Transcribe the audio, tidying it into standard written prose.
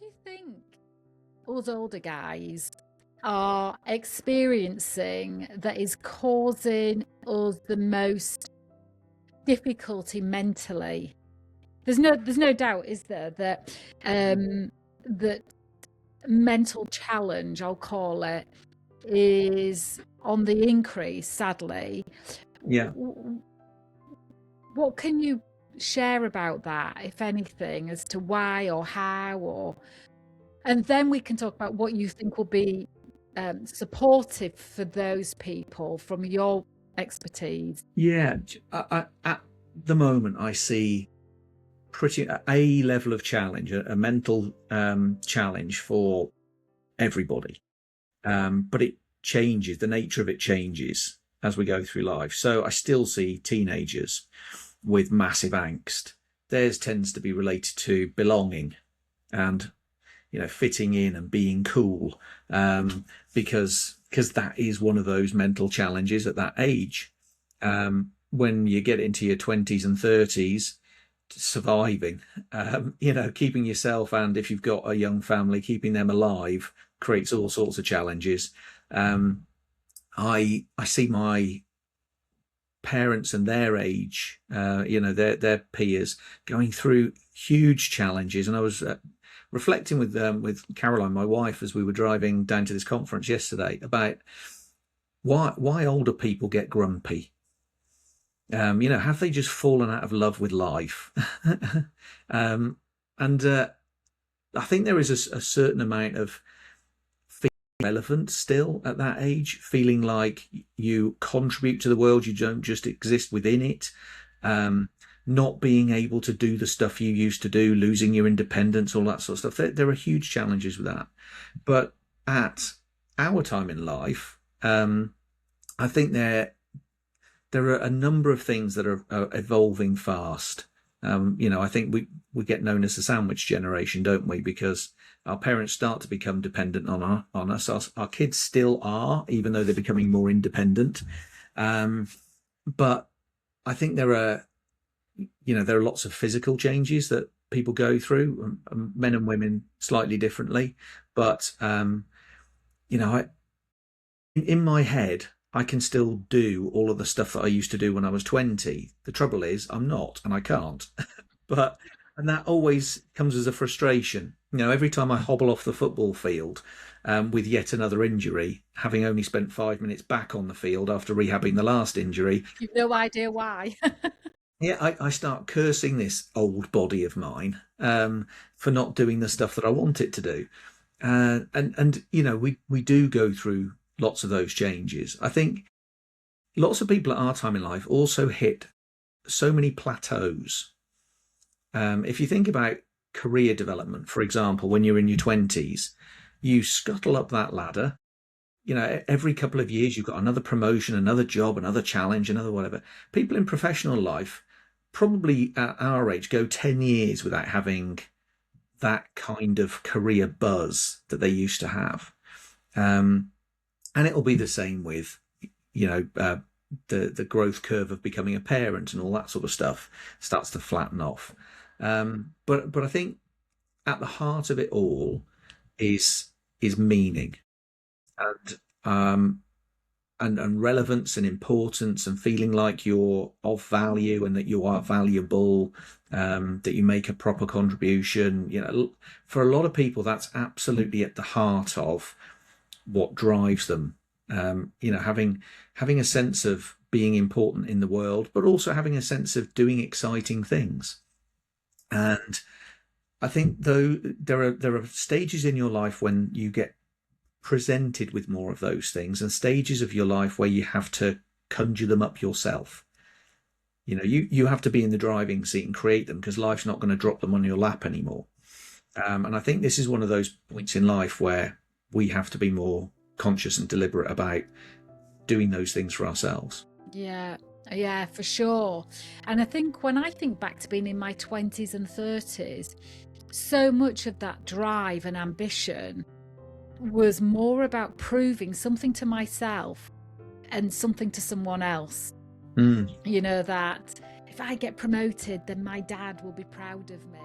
do you think us older guys are experiencing that is causing us the most difficulty mentally? There's no doubt, is there, that that mental challenge, I'll call it, is on the increase, sadly. Yeah. What can you share about that, if anything, as to why or how, or and then we can talk about what you think will be supportive for those people from your expertise. Yeah. At the moment, I see pretty a level of challenge, a mental challenge for everybody. But it changes, the nature of it changes as we go through life. So I still see teenagers with massive angst. Theirs tends to be related to belonging and, fitting in and being cool, because that is one of those mental challenges at that age. When you get into your 20s and 30s, surviving, keeping yourself, and if you've got a young family, keeping them alive creates all sorts of challenges. I see my parents and their age, their peers going through huge challenges. And I was reflecting with Caroline, my wife, as we were driving down to this conference yesterday, about why older people get grumpy. Have they just fallen out of love with life? And I think there is a certain amount of relevant still at that age, feeling like you contribute to the world, you don't just exist within it, not being able to do the stuff you used to do, losing your independence, all that sort of stuff. There are huge challenges with that. But at our time in life, I think there are a number of things that are evolving fast. I think we get known as the sandwich generation, don't we? Because our parents start to become dependent on us. Our kids still are, even though they're becoming more independent. But I think there are lots of physical changes that people go through, men and women slightly differently. But in my head, I can still do all of the stuff that I used to do when I was 20. The trouble is I'm not, and I can't. And that always comes as a frustration. Every time I hobble off the football field with yet another injury, having only spent 5 minutes back on the field after rehabbing the last injury. You've no idea why. Yeah, I start cursing this old body of mine for not doing the stuff that I want it to do. And we do go through lots of those changes. I think lots of people at our time in life also hit so many plateaus. If you think about career development, for example, when you're in your 20s, you scuttle up that ladder. Every couple of years, you've got another promotion, another job, another challenge, another whatever. People in professional life, probably at our age, go 10 years without having that kind of career buzz that they used to have. And it'll be the same with, the growth curve of becoming a parent and all that sort of stuff starts to flatten off. But I think at the heart of it all is meaning and relevance and importance, and feeling like you're of value and that you are valuable, that you make a proper contribution. For a lot of people, that's absolutely at the heart of what drives them. Having a sense of being important in the world, but also having a sense of doing exciting things. And I think, though, there are stages in your life when you get presented with more of those things, and stages of your life where you have to conjure them up yourself. You have to be in the driving seat and create them, because life's not going to drop them on your lap anymore. And I think this is one of those points in life where we have to be more conscious and deliberate about doing those things for ourselves. Yeah, for sure. And I think when I think back to being in my 20s and 30s, so much of that drive and ambition was more about proving something to myself and something to someone else. That if I get promoted, then my dad will be proud of me.